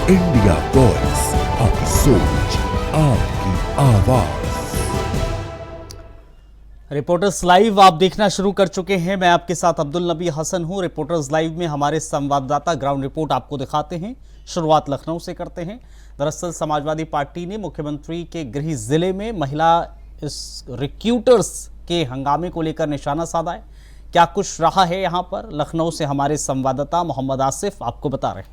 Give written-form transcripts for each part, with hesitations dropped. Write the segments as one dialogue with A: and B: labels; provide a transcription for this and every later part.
A: India voice, आपकी सोच, आपकी आवाज।
B: रिपोर्टर्स लाइव आप देखना शुरू कर चुके हैं। मैं आपके साथ अब्दुल नबी हसन हूं। रिपोर्टर्स लाइव में हमारे संवाददाता ग्राउंड रिपोर्ट आपको दिखाते हैं। शुरुआत लखनऊ से करते हैं। दरअसल समाजवादी पार्टी ने मुख्यमंत्री के गृह जिले में महिला इस रिक्रूटर्स के हंगामे को लेकर निशाना साधा है। क्या कुछ रहा है यहां पर, लखनऊ से हमारे संवाददाता मोहम्मद आसिफ आपको बता रहे हैं।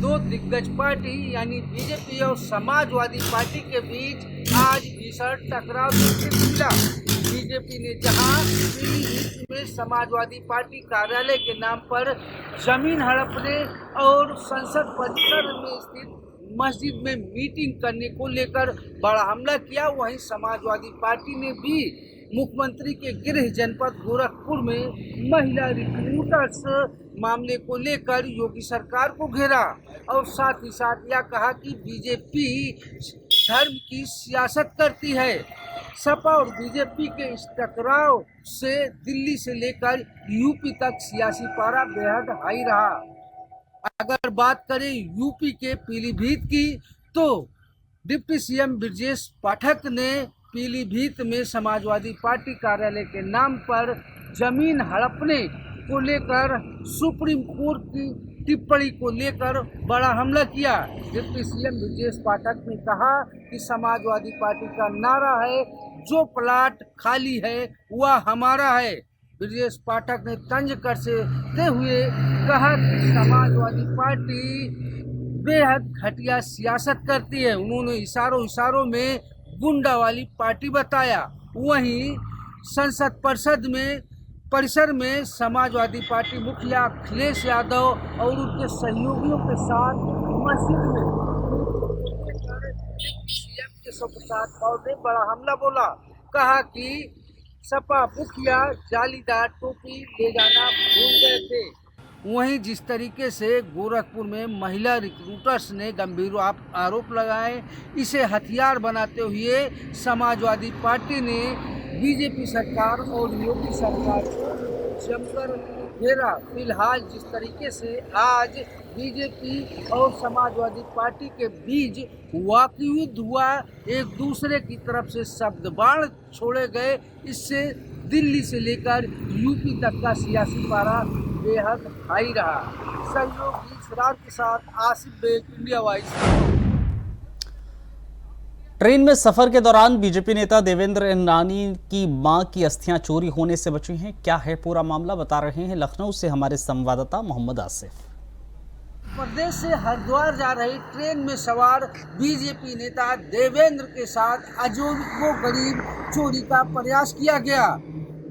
C: दो दिग्गज पार्टी यानी बीजेपी और समाजवादी पार्टी के बीच आज भीषण टकराव देखने को मिला। बीजेपी ने जहां पीलीभीत में समाजवादी पार्टी कार्यालय के नाम पर जमीन हड़पने और संसद परिसर में स्थित मस्जिद में मीटिंग करने को लेकर बड़ा हमला किया, वहीं समाजवादी पार्टी ने भी मुख्यमंत्री के गृह जनपद गोरखपुर में महिला रिक्रूटर्स मामले को लेकर योगी सरकार को घेरा और साथ ही साथ यह कहा कि बीजेपी धर्म की सियासत करती है। सपा और बीजेपी के इस टकराव से दिल्ली से लेकर यूपी तक सियासी पारा बेहद हाई रहा। अगर बात करें यूपी के पीलीभीत की, तो डिप्टी सीएम ब्रजेश पाठक ने पीलीभीत में समाजवादी पार्टी कार्यालय के नाम पर जमीन हड़पने को लेकर सुप्रीम कोर्ट की टिप्पणी को लेकर बड़ा हमला किया। डिप्टी सीएम ब्रजेश पाठक ने कहा कि समाजवादी पार्टी का नारा है, जो प्लाट खाली है वह हमारा है। ब्रजेश पाठक ने तंज कसते हुए कहा कि समाजवादी पार्टी बेहद घटिया सियासत करती है। उन्होंने इशारों में गुंडा वाली पार्टी बताया। वहीं संसद परिसर में समाजवादी पार्टी मुखिया अखिलेश यादव और उनके सहयोगियों के साथ मस्जिद में सीएम केशव प्रसाद मौर्य ने बड़ा हमला बोला। कहा कि सपा मुखिया जालीदार टोपी ले जाना भूल गए थे। वहीं जिस तरीके से गोरखपुर में महिला रिक्रूटर्स ने गंभीर आरोप लगाए, इसे हथियार बनाते हुए समाजवादी पार्टी ने बीजेपी सरकार और योगी सरकार को जमकर घेरा। फिलहाल जिस तरीके से आज बीजेपी और समाजवादी पार्टी के बीच वाकयुद्ध हुआ, एक दूसरे की तरफ से शब्द बाण छोड़े गए, इससे दिल्ली से लेकर यूपी तक का सियासी पारा बेहद हाई रहा। सहयोगी इसरार के साथ Asif Baig, India voice.
B: Train में सफर के दौरान बीजेपी नेता देवेंद्र इनानी की मां की अस्थियां चोरी होने से बची हैं। क्या है पूरा मामला, बता रहे हैं लखनऊ से हमारे संवाददाता मोहम्मद आसिफ।
C: प्रदेश से हरिद्वार जा रही ट्रेन में सवार बीजेपी नेता देवेंद्र के साथ अजीबोगरीब चोरी का प्रयास किया गया।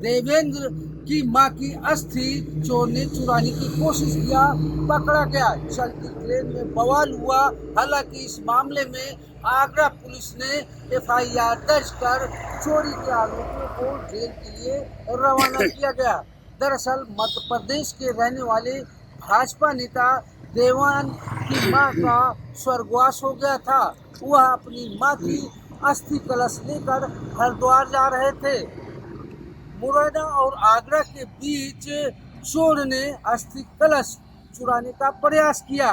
C: देवेंद्र की मां की अस्थि चोर ने चुराने की कोशिश किया, पकड़ा गया। चलती ट्रेन में बवाल हुआ। हालांकि इस मामले में आगरा पुलिस ने एफआईआर दर्ज कर चोरी के आरोपियों को जेल के लिए रवाना किया गया। दरअसल मध्य प्रदेश के रहने वाले भाजपा नेता देवान की मां का स्वर्गवास हो गया था। वह अपनी मां की अस्थि कलश लेकर हरिद्वार जा रहे थे। मुरैना और आगरा के बीच चोर ने अस्थि कलश चुराने का प्रयास किया।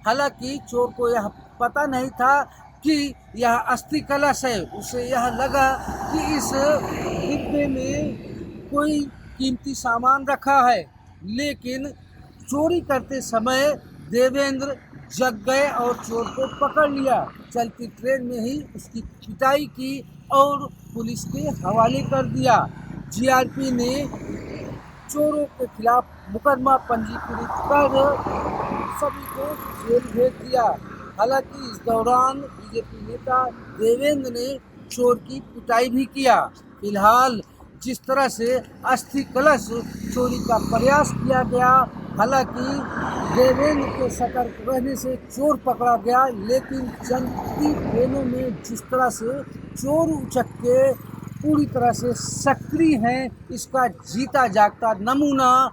C: हालांकि चोर को यह पता नहीं था कि यह अस्थि कलश है। उसे यह लगा कि इस डिब्बे में कोई कीमती सामान रखा है, लेकिन चोरी करते समय देवेंद्र जग गए और चोर को पकड़ लिया। चलती ट्रेन में ही उसकी पिटाई की और पुलिस के हवाले कर दिया। जीआरपी ने चोरों के खिलाफ मुकदमा पंजीकृत कर सभी को जेल भेज दिया। हालांकि इस दौरान बीजेपी नेता देवेंद्र ने चोर की पिटाई भी किया। फिलहाल जिस तरह से अस्थि कलश चोरी का प्रयास किया गया, हालांकि देवेंद्र के सतर्क रहने से चोर पकड़ा गया, लेकिन चलती ट्रेनों में जिस तरह से चोर उचक्के पूरी तरह से सक्रिय हैं, इसका जीता जागता नमूना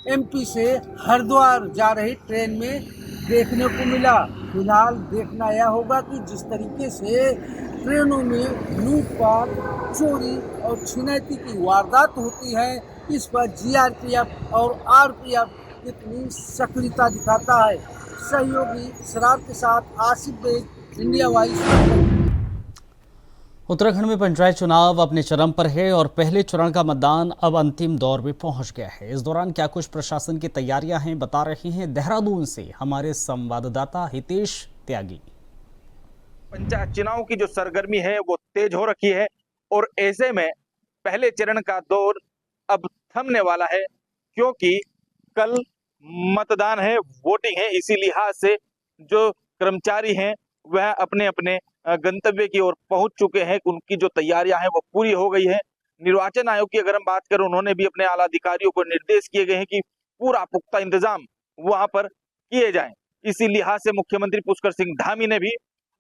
C: एमपी से हरिद्वार जा रही ट्रेन में देखने को मिला। फिलहाल देखना यह होगा कि जिस तरीके से ट्रेनों में लूटपाट, चोरी और छिनैती की वारदात होती है, इस पर जीआरपीएफ और आरपीएफ कितनी सक्रियता दिखाता है। सहयोगी इसरार के साथ आसिफ बेग, इंडिया वॉइस।
B: उत्तराखंड में पंचायत चुनाव अपने चरम पर है और पहले चरण का मतदान अब अंतिम दौर में पहुंच गया है। इस दौरान क्या कुछ प्रशासन की तैयारियां हैं, बता रहे हैं देहरादून से हमारे संवाददाता हितेश त्यागी।
D: पंचायत चुनाव की जो सरगर्मी है वो तेज हो रखी है और ऐसे में पहले चरण का दौर अब थमने वाला है, क्योंकि कल मतदान है, वोटिंग है। इसी लिहाज से जो कर्मचारी हैं वह अपने अपने गंतव्य की ओर पहुंच चुके हैं। उनकी जो तैयारियां हैं वो पूरी हो गई है। निर्वाचन आयोग की अगर हम बात करें, उन्होंने भी अपने आला अधिकारियों को निर्देश किए गए हैं कि पूरा पुख्ता इंतजाम वहां पर किए जाएं। इसी लिहाज से मुख्यमंत्री पुष्कर सिंह धामी ने भी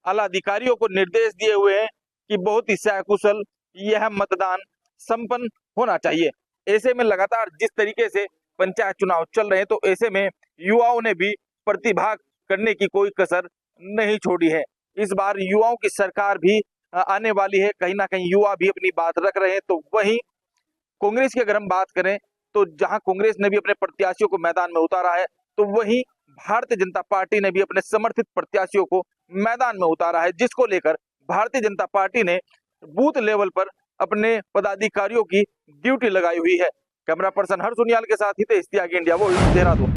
D: आला अधिकारियों को निर्देश दिए हुए हैं कि बहुत ही सकुशल यह मतदान संपन्न होना चाहिए। ऐसे में लगातार जिस तरीके से पंचायत चुनाव चल रहे हैं, तो ऐसे में युवाओं ने भी प्रतिभाग करने की कोई कसर नहीं छोड़ी है। इस बार युवाओं की सरकार भी आने वाली है। कहीं ना कहीं युवा भी अपनी बात रख रहे हैं। तो वहीं कांग्रेस की अगर हम बात करें, तो जहां कांग्रेस ने भी अपने प्रत्याशियों को मैदान में उतारा है, तो वहीं भारतीय जनता पार्टी ने भी अपने समर्थित प्रत्याशियों को मैदान में उतारा है, जिसको लेकर भारतीय जनता पार्टी ने बूथ लेवल पर अपने पदाधिकारियों की ड्यूटी लगाई हुई है। कैमरा पर्सन हर्ष उनियाल के साथ हितेश त्यागी, इंडिया वॉइस, देहरादून।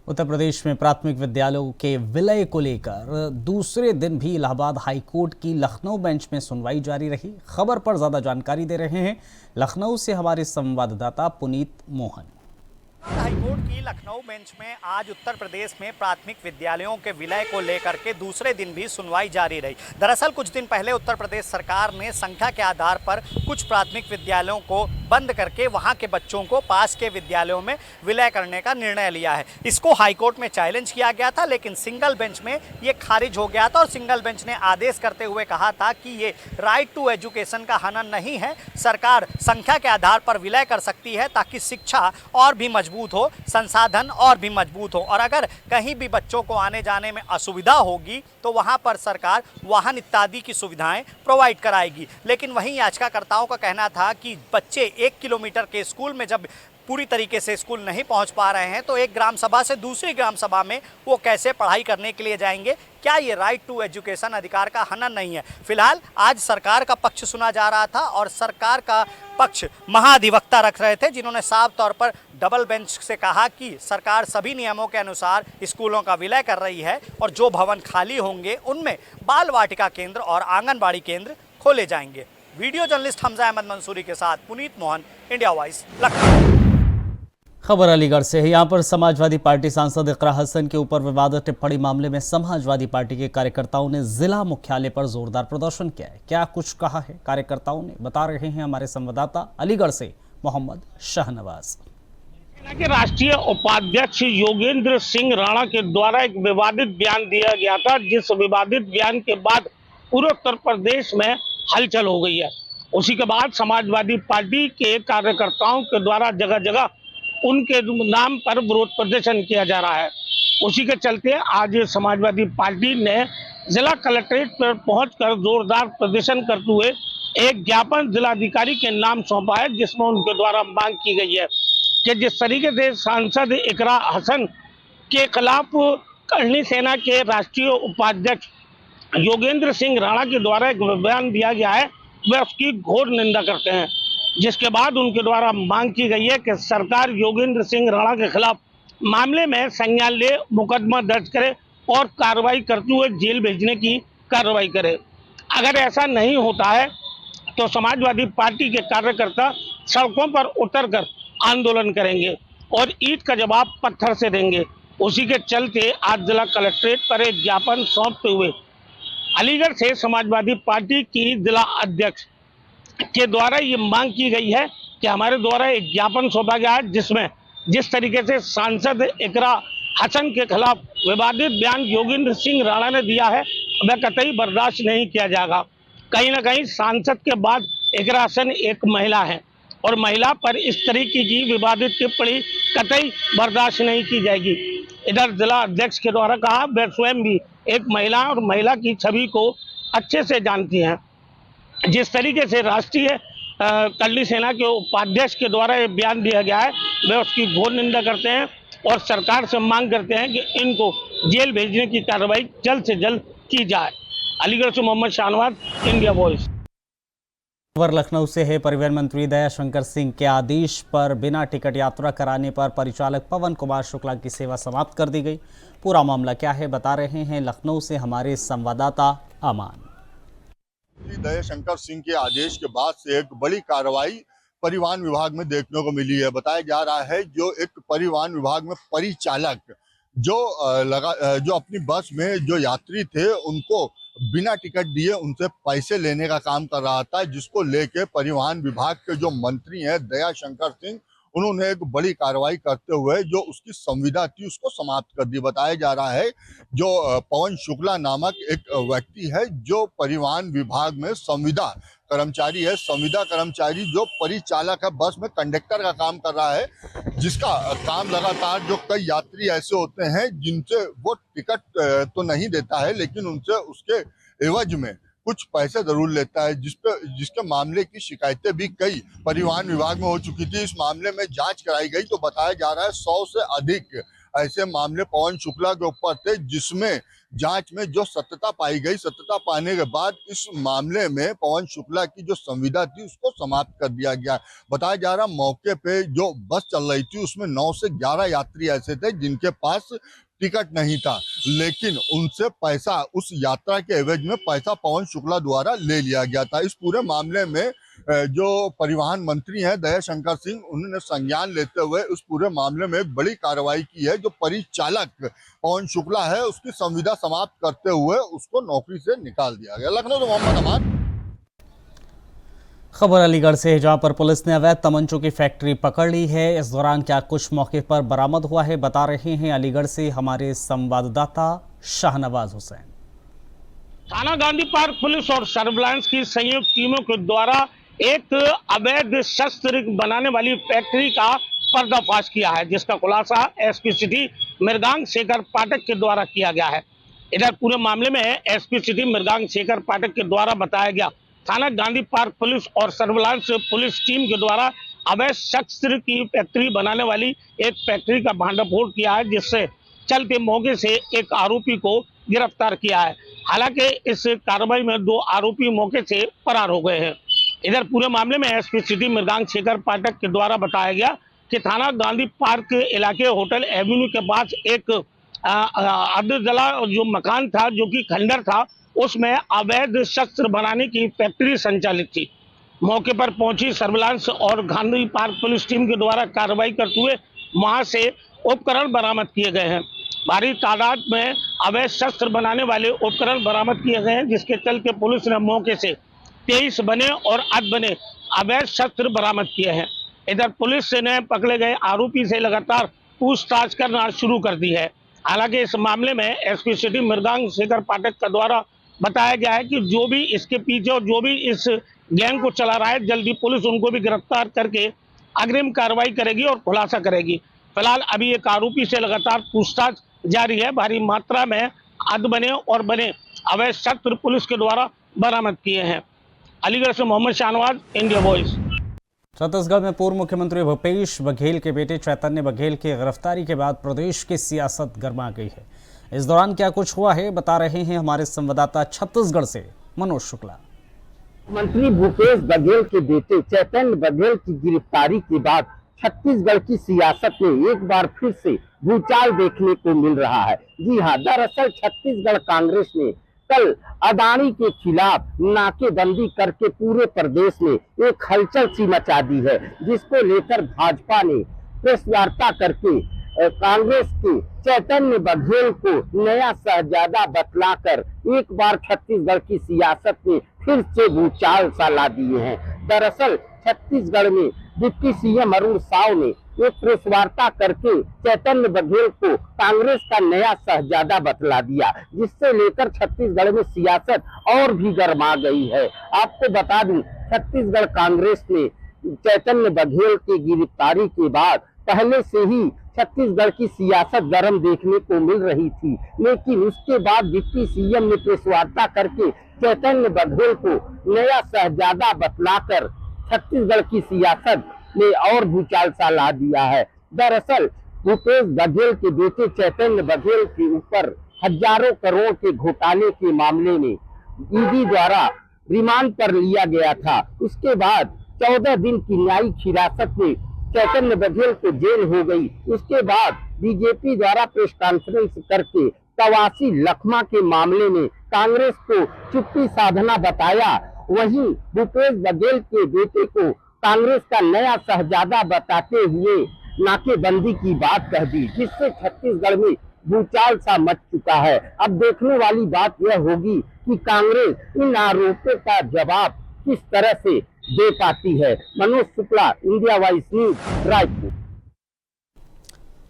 B: उत्तर प्रदेश में प्राथमिक विद्यालयों के विलय को लेकर दूसरे दिन भी इलाहाबाद हाईकोर्ट की लखनऊ बेंच में सुनवाई जारी रही। खबर पर ज्यादा जानकारी दे रहे हैं लखनऊ से हमारे संवाददाता पुनीत मोहन।
E: हाईकोर्ट की लखनऊ बेंच में आज उत्तर प्रदेश में प्राथमिक विद्यालयों के विलय को लेकर के दूसरे दिन भी सुनवाई जारी रही। दरअसल कुछ दिन पहले उत्तर प्रदेश सरकार ने संख्या के आधार पर कुछ प्राथमिक विद्यालयों को बंद करके वहां के बच्चों को पास के विद्यालयों में विलय करने का निर्णय लिया है। इसको हाईकोर्ट में चैलेंज किया गया था, लेकिन सिंगल बेंच में ये खारिज हो गया था और सिंगल बेंच ने आदेश करते हुए कहा था कि ये राइट टू एजुकेशन का हनन नहीं है। सरकार संख्या के आधार पर विलय कर सकती है ताकि शिक्षा और भी मजबूत हो, संसाधन और भी मजबूत हो, और अगर कहीं भी बच्चों को आने जाने में असुविधा होगी तो वहां पर सरकार वाहन इत्यादि की सुविधाएं प्रोवाइड कराएगी। लेकिन वहीं याचिकाकर्ताओं का कहना था कि बच्चे 1 किलोमीटर के स्कूल में जब पूरी तरीके से स्कूल नहीं पहुंच पा रहे हैं तो एक ग्राम सभा से दूसरी ग्राम सभा में वो कैसे पढ़ाई करने के लिए जाएंगे? क्या ये राइट टू एजुकेशन अधिकार का हनन नहीं है? फिलहाल आज सरकार का पक्ष सुना जा रहा था और सरकार का पक्ष महाधिवक्ता रख रहे थे, जिन्होंने साफ तौर पर डबल बेंच से कहा कि सरकार सभी नियमों के अनुसार स्कूलों का विलय कर रही है और जो भवन खाली होंगे उनमें बाल वाटिका केंद्र और आंगनबाड़ी केंद्र खोले जाएंगे। वीडियो जर्नलिस्ट हमजा अहमद मंसूरी के साथ पुनीत मोहन, इंडिया वॉइस, लखनऊ।
B: खबर अलीगढ़ से है। यहाँ पर समाजवादी पार्टी सांसद इकरा हसन के ऊपर विवादित टिप्पणी मामले में समाजवादी पार्टी के कार्यकर्ताओं ने जिला मुख्यालय पर जोरदार प्रदर्शन किया है। क्या कुछ कहा है कार्यकर्ताओं ने, बता रहे हैं हमारे संवाददाता अलीगढ़ से मोहम्मद शाहनवाज।
F: के राष्ट्रीय उपाध्यक्ष योगेंद्र सिंह राणा के द्वारा एक विवादित बयान दिया गया था, जिस विवादित बयान के बाद पूरे उत्तर प्रदेश में हलचल हो गई है। उसी के बाद समाजवादी पार्टी के कार्यकर्ताओं के द्वारा जगह जगह उनके नाम पर विरोध प्रदर्शन किया जा रहा है। उसी के चलते आज समाजवादी पार्टी ने जिला कलेक्ट्रेट पर पहुंचकर जोरदार प्रदर्शन करते हुए एक ज्ञापन जिलाधिकारी के नाम सौंपा है, जिसमें उनके द्वारा मांग की गई है कि जिस तरीके से सांसद इकरा हसन के खिलाफ करनी सेना के राष्ट्रीय उपाध्यक्ष योगेंद्र सिंह राणा के द्वारा एक बयान दिया गया है, वे उसकी घोर निंदा करते हैं। जिसके बाद उनके द्वारा मांग की गई है कि सरकार योगेंद्र सिंह राणा के खिलाफ मामले में संज्ञान ले, मुकदमा दर्ज करे और कार्रवाई करते हुए जेल भेजने की कार्रवाई करे। अगर ऐसा नहीं होता है तो समाजवादी पार्टी के कार्यकर्ता सड़कों पर उतरकर आंदोलन करेंगे और ईंट का जवाब पत्थर से देंगे। उसी के चलते आज जिला कलेक्ट्रेट पर एक ज्ञापन सौंपते हुए अलीगढ़ से समाजवादी पार्टी की जिला अध्यक्ष के द्वारा ये मांग की गई है कि हमारे द्वारा एक ज्ञापन सौंपा गया है, जिसमें जिस तरीके से सांसद इकरा हसन के खिलाफ विवादित बयान योगेंद्र सिंह राणा ने दिया है, वह कतई बर्दाश्त नहीं किया जाएगा। कहीं ना कहीं सांसद के बाद इकरा हसन एक महिला है और महिला पर इस तरीके की विवादित टिप्पणी कतई बर्दाश्त नहीं की जाएगी। इधर जिला अध्यक्ष के द्वारा कहा, वह स्वयं भी एक महिला और महिला की छवि को अच्छे से जानती हैं। जिस तरीके से राष्ट्रीय करनी सेना के उपाध्यक्ष के द्वारा ये बयान दिया गया है, वे उसकी घोर निंदा करते हैं और सरकार से मांग करते हैं कि इनको जेल भेजने की कार्रवाई जल्द से जल्द की जाए। अलीगढ़ से मोहम्मद शाहनवाज, इंडिया वॉइस।
B: खबर लखनऊ से है। परिवहन मंत्री दयाशंकर सिंह के आदेश पर बिना टिकट यात्रा कराने पर परिचालक पवन कुमार शुक्ला की सेवा समाप्त कर दी गई। पूरा मामला क्या है बता रहे हैं लखनऊ से हमारे संवाददाता अमान।
G: दयाशंकर सिंह के आदेश के बाद से एक बड़ी कार्रवाई परिवहन विभाग में देखने को मिली है। बताया जा रहा है जो एक परिवहन विभाग में परिचालक जो अपनी बस में जो यात्री थे उनको बिना टिकट दिए उनसे पैसे लेने का काम कर रहा था, जिसको लेके परिवहन विभाग के जो मंत्री हैं दयाशंकर सिंह, उन्होंने एक बड़ी कार्रवाई करते हुए जो उसकी संविदा थी उसको समाप्त कर दी। बताया जा रहा है जो पवन शुक्ला नामक एक व्यक्ति है जो परिवहन विभाग में संविदा कर्मचारी है, संविदा कर्मचारी जो परिचालक है, बस में कंडक्टर का काम कर रहा है, जिसका काम लगातार जो कई यात्री ऐसे होते हैं जिनसे वो टिकट तो नहीं देता है लेकिन उनसे उसके एवज में कुछ पैसे जरूर लेता है, जिसके मामले की शिकायतें भी कई परिवहन विभाग में हो चुकी थी। इस मामले में जांच कराई गई तो बताया जा रहा है 100 से अधिक ऐसे मामले पवन शुक्ला के ऊपर थे, जिसमें जांच में जो सत्यता पाई गई, सत्यता पाने के बाद इस मामले में पवन शुक्ला की जो संविदा थी उसको समाप्त कर दिया गया। बताया जा रहा मौके पे जो बस चल रही थी उसमें 9 से 11 यात्री ऐसे थे जिनके पास टिकट नहीं था, लेकिन उनसे पैसा, उस यात्रा के एवज में पैसा पवन शुक्ला द्वारा ले लिया गया था। इस पूरे मामले में जो परिवहन मंत्री हैं दयाशंकर सिंह, उन्होंने संज्ञान लेते हुए उस पूरे मामले में एक बड़ी कार्रवाई की है। जो परिचालक पवन शुक्ला है उसकी संविदा समाप्त करते हुए उसको नौकरी से निकाल दिया गया। लखनऊ से मोहम्मद अमान।
B: खबर अलीगढ़ से है जहां पर पुलिस ने अवैध तमंचों की फैक्ट्री पकड़ ली है। इस दौरान क्या कुछ मौके पर बरामद हुआ है बता रहे हैं अलीगढ़ से हमारे संवाददाता शाहनवाज हुसैन।
F: थाना गांधी पार्क पुलिस और सर्विलांस की संयुक्त टीमों के द्वारा एक अवैध शस्त्र बनाने वाली फैक्ट्री का पर्दाफाश किया है, जिसका खुलासा एसपी सिटी मृगांक शेखर पाठक के द्वारा किया गया है। इधर पूरे मामले में एसपी सिटी मृगांक शेखर पाठक के द्वारा बताया गया थाना गांधी पार्क पुलिस और सर्विलांस पुलिस टीम के द्वारा अवैध शस्त्र की फैक्ट्री बनाने वाली एक फैक्ट्री का भांडाफोड़ किया है, जिससे चलते मौके से एक आरोपी को गिरफ्तार किया है। हालांकि इस कार्रवाई में 2 आरोपी मौके से फरार हो गए हैं। इधर पूरे मामले में एसपी सिटी मृगांक शेखर पाठक के द्वारा बताया गया कि थाना गांधी पार्क इलाके होटल एवेन्यू के पास एक अर्धजला जो मकान था, जो कि खंडर था, उसमें अवैध शस्त्र बनाने की फैक्ट्री संचालित थी। मौके पर पहुंची सर्विलांस और गांधी पार्क पुलिस टीम के द्वारा कार्रवाई करते हुए वहां से उपकरण बरामद किए गए हैं। भारी तादाद में अवैध शस्त्र बनाने वाले उपकरण बरामद किए गए हैं, जिसके चलते पुलिस ने मौके से 23 बने और अधबने अवैध शस्त्र बरामद किए हैं। इधर पुलिस ने पकड़े गए आरोपी से लगातार पूछताछ करना शुरू कर दी है। हालांकि इस मामले में एसपी सिटी मृगांक शेखर पाठक का द्वारा बताया गया है कि जो भी इसके पीछे और जो भी इस गैंग को चला रहा है, जल्दी पुलिस उनको भी गिरफ्तार करके अग्रिम कार्रवाई करेगी और खुलासा करेगी। फिलहाल अभी एक आरोपी से लगातार पूछताछ जारी है। भारी मात्रा में अधबने और बने अवैध शस्त्र पुलिस के द्वारा बरामद किए हैं। अलीगढ़ से मोहम्मद शाहनवाज, इंडिया वॉइस।
B: छत्तीसगढ़ में पूर्व मुख्यमंत्री भूपेश बघेल के बेटे चैतन्य बघेल की गिरफ्तारी के बाद प्रदेश की सियासत गर्मा गई है। इस दौरान क्या कुछ हुआ है बता रहे हैं हमारे संवाददाता छत्तीसगढ़ से मनोज शुक्ला।
H: मंत्री भूपेश बघेल के बेटे चैतन्य बघेल की गिरफ्तारी के बाद छत्तीसगढ़ की सियासत में एक बार फिर से भूचाल देखने को मिल रहा है। जी हां, दरअसल छत्तीसगढ़ कांग्रेस ने कल अदानी के खिलाफ नाकेबंदी करके पूरे प्रदेश में एक हलचल सी मचा दी है, जिसको लेकर भाजपा ने प्रेस वार्ता करके कांग्रेस के चैतन्य बघेल को नया शहजादा बतलाकर एक बार छत्तीसगढ़ की सियासत में फिर से भूचाल सा ला दिए हैं। दरअसल छत्तीसगढ़ में डिप्टी सीएम अरुण साव ने एक प्रेस वार्ता करके चैतन्य बघेल को कांग्रेस का नया शहजादा बतला दिया, जिससे लेकर छत्तीसगढ़ में सियासत और भी गर्मा गई है। आपको बता दूं, छत्तीसगढ़ कांग्रेस ने चैतन्य बघेल की गिरफ्तारी के बाद पहले से ही छत्तीसगढ़ की सियासत गर्म देखने को मिल रही थी, लेकिन उसके बाद डिप्टी सीएम ने प्रेस वार्ता करके चैतन्य बघेल को नया शहजादा बतलाकर छत्तीसगढ़ की सियासत ने और भूचाल सा ला दिया है। दरअसल भूपेश बघेल के बेटे चैतन्य बघेल के ऊपर हजारों करोड़ के घोटाले के मामले में ईडी द्वारा रिमांड पर लिया गया था। उसके बाद 14 दिन की न्यायिक हिरासत में चैतन्य बघेल को जेल हो गई। उसके बाद बीजेपी द्वारा प्रेस कॉन्फ्रेंस करके कवासी लखमा के मामले में कांग्रेस को चुप्पी साधना बताया। वहीं भूपेश बघेल के बेटे को कांग्रेस का नया शहजादा बताते हुए नाकेबंदी की बात कह दी, जिससे छत्तीसगढ़ में भूचाल सा मच चुका है। अब देखने वाली बात यह होगी कि कांग्रेस इन आरोपों का जवाब किस तरह से दे पाती है। Manoj Shukla, India voice news, Raipur.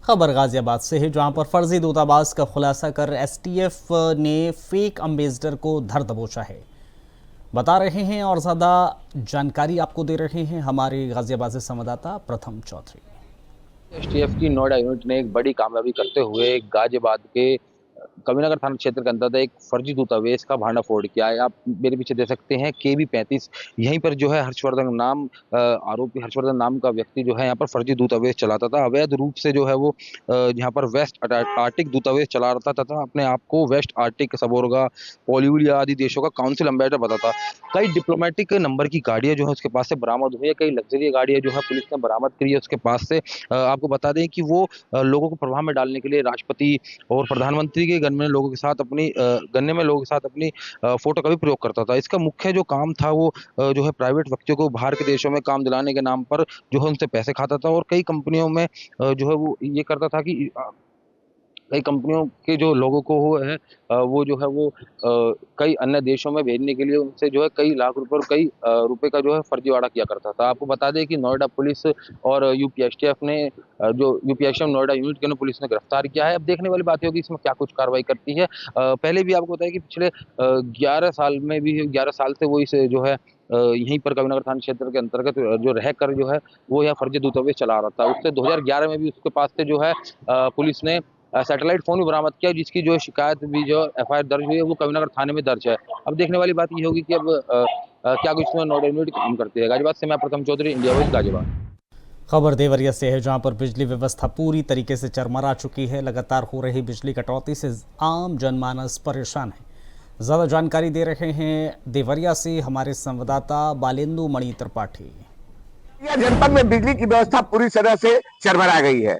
B: खबर गाजियाबाद से है, जहां पर फर्जी दूतावास का खुलासा कर एसटीएफ ने फेक एम्बेसडर को धर दबोचा है। बता रहे हैं और ज्यादा जानकारी आपको दे रहे हैं हमारे गाजियाबाद से संवाददाता प्रथम चौधरी।
I: एसटीएफ की नोएडा यूनिट ने एक बड़ी कामयाबी करते हुए गाजियाबाद के कबीरनगर थाना क्षेत्र के अंतर्गत एक फर्जी दूतावास का भांडाफोड़ किया है। आप मेरे पीछे देख सकते हैं KB 35, यहीं पर जो है हर्षवर्धन नाम आरोपी हर्षवर्धन नाम का व्यक्ति जो है यहाँ पर फर्जी दूतावास चलाता था। अवैध रूप से जो है वो यहाँ पर वेस्ट आर्टिक दूतावास चला रहा था तथा अपने आप को वेस्ट आर्टिक, सबोर्गा, पोलिविया आदि देशों का काउंसिल एम्बेसडर बताता। कई डिप्लोमेटिक नंबर की गाड़ियां जो है उसके पास से बरामद हुई है, कई लग्जरी गाड़ियां जो है पुलिस ने बरामद करी है उसके पास से। आपको बता दें कि वो लोगों को प्रभाव में डालने के लिए राष्ट्रपति और प्रधानमंत्री के गन्ने में लोगों के साथ अपनी फोटो का भी प्रयोग करता था। इसका मुख्य जो काम था वो जो है प्राइवेट व्यक्तियों को बाहर के देशों में काम दिलाने के नाम पर जो है उनसे पैसे खाता था और कई कंपनियों में जो है वो ये करता था कि कई कंपनियों के जो लोगों को है वो जो है वो कई अन्य देशों में भेजने के लिए उनसे जो है कई लाख रुपए और कई रुपए का जो है फर्जीवाड़ा किया करता था। आपको बता दें कि नोएडा पुलिस और यूपीएसटीएफ ने जो यूपीएसटीएफ नोएडा यूनिट के पुलिस ने गिरफ्तार किया है। अब देखने वाली बात होगी इसमें क्या कुछ कार्रवाई करती है। पहले भी आपको बताया कि पिछले 11 साल से वो इस जो है यहीं पर कबीरनगर थाना क्षेत्र के अंतर्गत जो रहकर जो है वो यह फर्जी दूतावास चला रहा था। उससे 2011 में भी उसके पास से जो है पुलिस ने सैटेलाइट फोन भी बरामद किया, जिसकी जो शिकायत भी जो एफआईआर दर्ज हुई है वो कबीरनगर थाने में दर्ज है। अब देखने वाली बात ये होगी कि अब क्या कुछ इसमें नोएडा यूनिट काम करती है। गाजियाबाद से मैं प्रथम चौधरी, इंडिया वॉइस, गाजियाबाद।
B: खबर देवरिया से है, जहां पर बिजली व्यवस्था पूरी तरीके से चरमरा चुकी है। लगातार हो रही बिजली कटौती से आम जनमानस परेशान है। ज्यादा जानकारी दे रहे हैं देवरिया से हमारे संवाददाता बालेंदु मणि त्रिपाठी।
J: जनपद में बिजली की व्यवस्था पूरी तरह से चरमरा गई है।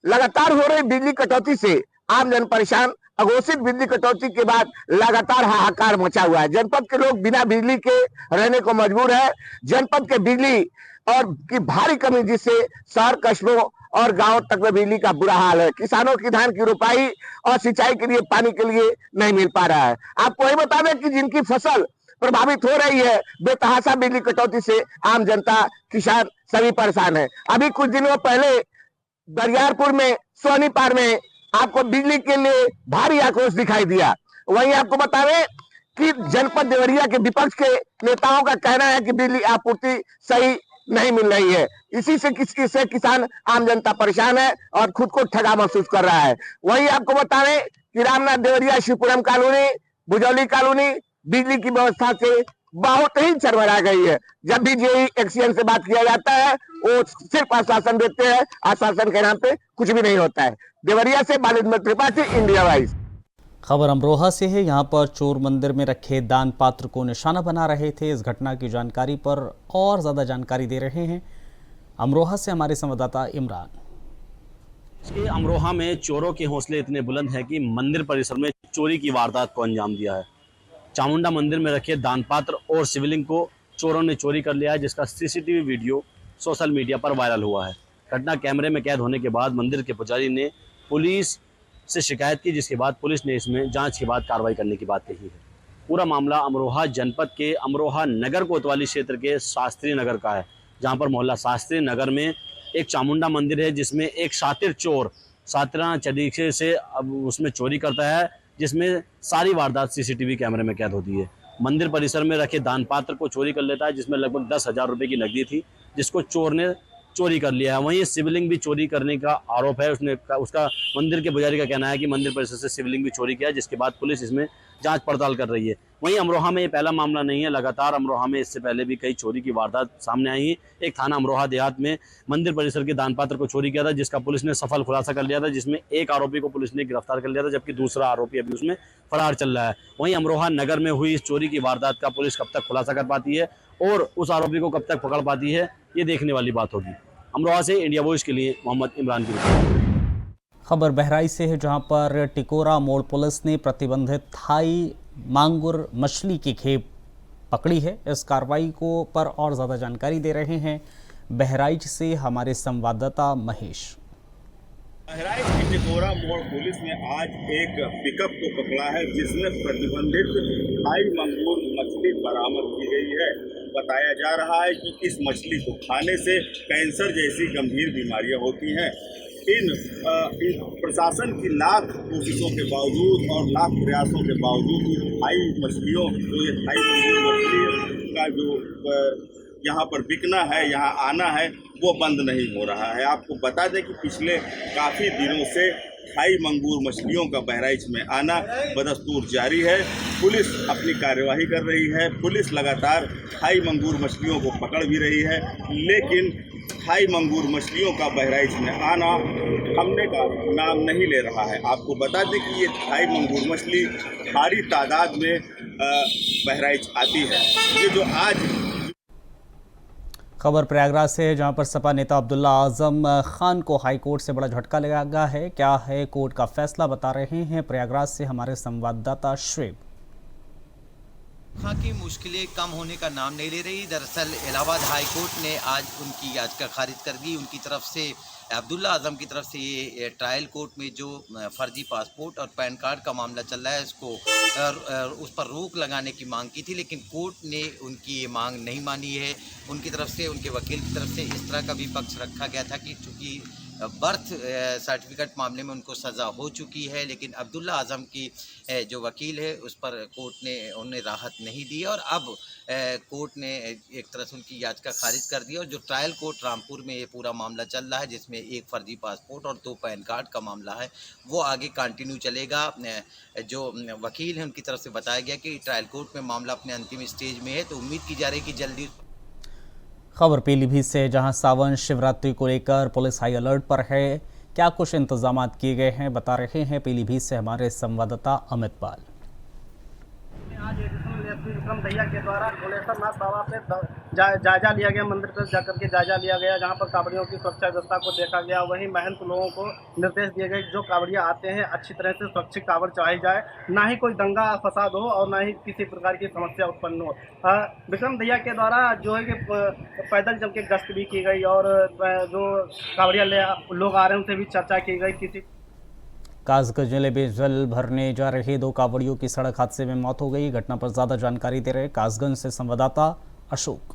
J: लगातार हो रही बिजली कटौती से आम जन परेशान। अघोषित बिजली कटौती के बाद लगातार हाहाकार मचा हुआ है। जनपद के लोग बिना बिजली के रहने को मजबूर है। जनपद के बिजली और की भारी कमी, जिससे शहर, कस्बों और गांव तक में बिजली का बुरा हाल है। किसानों की धान की रोपाई और सिंचाई के लिए पानी के लिए नहीं मिल पा रहा है। आपको यही बता दें कि जिनकी फसल प्रभावित हो रही है बेतहाशा बिजली कटौती से, आम जनता, किसान सभी परेशान है। अभी कुछ दिनों पहले दरियारपुर में, सोनीपार में आपको बिजली के लिए भारी आक्रोश दिखाई दिया। वहीं आपको बता दें कि जनपद देवरिया के विपक्ष के नेताओं का कहना है कि बिजली आपूर्ति सही नहीं मिल रही है। इसी से किसान, आम जनता परेशान है और खुद को ठगा महसूस कर रहा है। वहीं आपको बता दें कि रामनाथ देवरिया, शिवपुरम कॉलोनी, बुजौली कॉलोनी बिजली की व्यवस्था से बहुत ही चरमरा गई है। जब भी जेई एक्सीएन से बात किया जाता है वो सिर्फ आश्वासन देते हैं, आश्वासन के नाम पे कुछ भी नहीं होता है। देवरिया से बालेंद्र त्रिपाठी, इंडिया वॉइस।
B: खबर अमरोहा से है, यहाँ पर चोर मंदिर में रखे दान पात्र को निशाना बना रहे थे। इस घटना की जानकारी पर और ज्यादा जानकारी दे रहे हैं अमरोहा से हमारे संवाददाता इमरान।
K: अमरोहा में चोरों के हौसले इतने बुलंद हैं कि मंदिर परिसर में चोरी की वारदात को अंजाम दिया है। चामुंडा मंदिर में रखे दान पात्र और शिवलिंग को चोरों ने चोरी कर लिया है, जिसका सीसीटीवी वीडियो सोशल मीडिया पर वायरल हुआ है। घटना कैमरे में कैद होने के बाद मंदिर के पुजारी ने पुलिस से शिकायत की, जिसके बाद पुलिस ने इसमें जांच के बाद कार्रवाई करने की बात कही है। पूरा मामला अमरोहा जनपद के अमरोहा नगर कोतवाली क्षेत्र के शास्त्री नगर का है, जहां पर मोहल्ला शास्त्री नगर में एक चामुंडा मंदिर है, जिसमें एक शातिर चोर सातिरा तरीके से अब उसमें चोरी करता है, जिसमें सारी वारदात सीसीटीवी कैमरे में कैद होती है। मंदिर परिसर में रखे दान पात्र को चोरी कर लेता है, जिसमें लगभग 10,000 रुपये की नकदी थी, जिसको चोर ने चोरी कर लिया है। वहीं शिवलिंग भी चोरी करने का आरोप है। उसका मंदिर के पुजारी का कहना है कि मंदिर परिसर से शिवलिंग भी चोरी किया, जिसके बाद पुलिस इसमें जांच पड़ताल कर रही है। वहीं अमरोहा में ये पहला मामला नहीं है, लगातार अमरोहा में इससे पहले भी कई चोरी की वारदात सामने आई है। एक थाना अमरोहा देहात में मंदिर परिसर के दान पात्र को चोरी किया था, जिसका पुलिस ने सफल खुलासा कर लिया था, जिसमें एक आरोपी को पुलिस ने गिरफ्तार कर लिया था, जबकि दूसरा आरोपी अभी उसमें फरार चल रहा है। वहीं अमरोहा नगर में हुई इस चोरी की वारदात का पुलिस कब तक खुलासा कर पाती है और उस आरोपी को कब तक पकड़ पाती है, ये देखने वाली बात होगी। अमरोहा से इंडिया वॉइस के लिए मोहम्मद इमरान की रिपोर्ट।
B: खबर बहराइच से है, जहां पर टिकोरा मोड़ पुलिस ने प्रतिबंधित थाई मांगुर मछली की खेप पकड़ी है। इस कार्रवाई को पर और ज़्यादा जानकारी दे रहे हैं बहराइच से हमारे संवाददाता महेश।
L: बहराइच की टिकोरा मोड़ पुलिस ने आज एक पिकअप को पकड़ा है, जिसमें प्रतिबंधित थाई मांगुर मछली बरामद की गई है। बताया जा रहा है कि इस मछली को खाने से कैंसर जैसी गंभीर बीमारियां होती हैं। इन प्रशासन की लाख कोशिशों के बावजूद और लाख प्रयासों के बावजूद थाई मछलियों जो ये थाई मछली का जो यहाँ पर बिकना है, यहाँ आना है, वो बंद नहीं हो रहा है। आपको बता दें कि पिछले काफ़ी दिनों से थाई मंगूर मछलियों का बहराइच में आना बदस्तूर जारी है। पुलिस अपनी कार्यवाही कर रही है। पुलिस लगातार थाई मंगूर मछलियों को पकड़ भी रही है, लेकिन थाई मंगूर मछलियों का बहराइच में आना थमने का नाम नहीं ले रहा है। आपको बता दें कि ये थाई मंगूर मछली भारी तादाद में बहराइच आती है। ये जो आज
B: खबर प्रयागराज से है, जहां पर सपा नेता अब्दुल्ला आजम खान को हाईकोर्ट से बड़ा झटका लगा है। क्या है कोर्ट का फैसला, बता रहे हैं प्रयागराज से हमारे संवाददाता श्वेब।
M: खां की मुश्किलें कम होने का नाम नहीं ले रही। दरअसल इलाहाबाद हाई कोर्ट ने आज उनकी याचिका खारिज कर दी। उनकी तरफ से अब्दुल्ला आजम की तरफ से ये ट्रायल कोर्ट में जो फर्जी पासपोर्ट और पैन कार्ड का मामला चल रहा है, उसको उस पर रोक लगाने की मांग की थी, लेकिन कोर्ट ने उनकी ये मांग नहीं मानी है। उनकी तरफ से, उनके वकील की तरफ से इस तरह का भी पक्ष रखा गया था कि चूँकि बर्थ सर्टिफिकेट मामले में उनको सज़ा हो चुकी है, लेकिन अब्दुल्ला आजम की जो वकील है उस पर कोर्ट ने उन्हें राहत नहीं दी और अब कोर्ट ने एक तरह से उनकी याचिका खारिज कर दी। और जो ट्रायल कोर्ट रामपुर में ये पूरा मामला चल रहा है, जिसमें एक फर्जी पासपोर्ट और 2 पैन कार्ड का मामला है, वो आगे कंटिन्यू चलेगा। जो वकील हैं उनकी तरफ से बताया गया कि ट्रायल कोर्ट में मामला अपने अंतिम स्टेज में है, तो उम्मीद की जा रही है कि जल्दी।
B: खबर पीलीभीत से, जहां सावन शिवरात्रि को लेकर पुलिस हाई अलर्ट पर है। क्या कुछ इंतजाम किए गए हैं, बता रहे हैं पीलीभीत से हमारे संवाददाता अमित पाल।
N: आज विक्रम दैया के द्वारा गोलेश्वरनाथ बाबा पे जायजा लिया गया, मंदिर पर जाकर के जायजा लिया गया, जहां पर कांवड़ियों की सुरक्षा व्यवस्था को देखा गया। वहीं महंत लोगों को निर्देश दिए गए जो कांवड़िया आते हैं अच्छी तरह से सुरक्षित कांवड़ चढ़ाई जाए, ना ही कोई दंगा फसाद हो और ना ही किसी प्रकार की समस्या उत्पन्न हो। विक्रम दैया के द्वारा जो है कि पैदल चल के गश्त भी की गई और जो कांवड़िया लोग आ रहे हैं उनसे भी चर्चा की गई। किसी
B: कासगंज जिले में जल भरने जा रहे 2 कांवड़ियों की सड़क हादसे में मौत हो गई। घटना पर ज्यादा जानकारी दे रहे कासगंज से संवाददाता अशोक।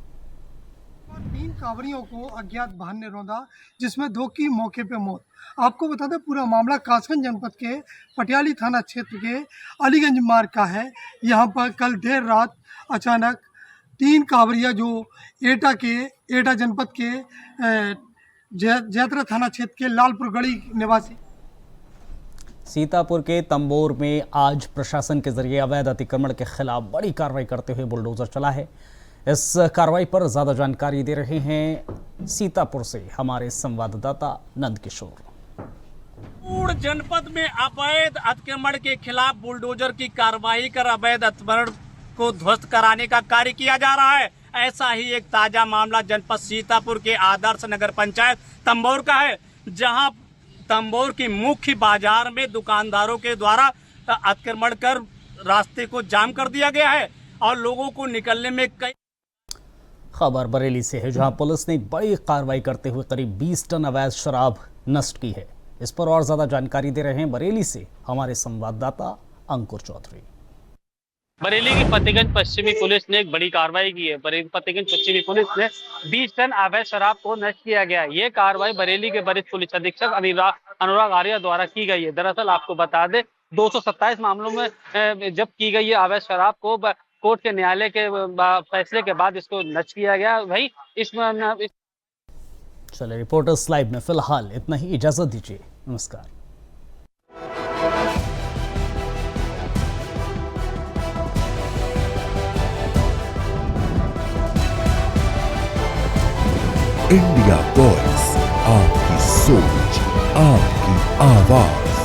O: 3 कांवड़ियों को अज्ञात वाहन ने रौंदा, जिसमें 2 की मौके पे मौत। आपको बता दें पूरा मामला कासगंज जनपद के पटियाली थाना क्षेत्र के अलीगंज मार्ग का है। यहाँ पर कल देर रात अचानक 3 कांवड़िया जो एटा जनपद के जयद्रा थाना क्षेत्र के लालपुर गढ़ी निवासी
B: सीतापुर के तंबोर में आज प्रशासन के जरिए अवैध अतिक्रमण के खिलाफ बड़ी कार्रवाई करते हुए बुलडोजर चला है। इस कार्रवाई पर ज्यादा जानकारी दे रहे हैं सीतापुर से हमारे संवाददाता नंद किशोर।
P: जनपद में अवैध अतिक्रमण के खिलाफ बुलडोजर की कार्रवाई कर अवैध अतिक्रमण को ध्वस्त कराने का कार्य किया जा रहा है। ऐसा ही एक ताजा मामला जनपद सीतापुर के आदर्श नगर पंचायत तंबोर का है, जहां तंबोर की मुख्य बाजार में दुकानदारों के द्वारा अतिक्रमण कर रास्ते को जाम कर दिया गया है और लोगों को निकलने में कई।
B: खबर बरेली से है, जहां पुलिस ने बड़ी कार्रवाई करते हुए करीब 20 टन अवैध शराब नष्ट की है। इस पर और ज्यादा जानकारी दे रहे हैं बरेली से हमारे संवाददाता अंकुर चौधरी।
Q: बरेली की फतेहगंज पश्चिमी पुलिस ने एक बड़ी कार्रवाई की है। बरेली फतेहगंज पश्चिमी पुलिस ने 20 टन अवैध शराब को नष्ट किया गया। ये कार्रवाई बरेली के वरिष्ठ पुलिस अधीक्षक अनुराग आर्या द्वारा की गई है। दरअसल आपको बता दें 227 मामलों में जब की गई है अवैध शराब को कोर्ट के न्यायालय के फैसले के बाद इसको नष्ट किया गया। वही
B: चलिए रिपोर्टर्स लाइव में फिलहाल इतना ही, इजाजत दीजिए, नमस्कार।
A: इंडिया वॉइस, आपकी सोच, आपकी आवाज।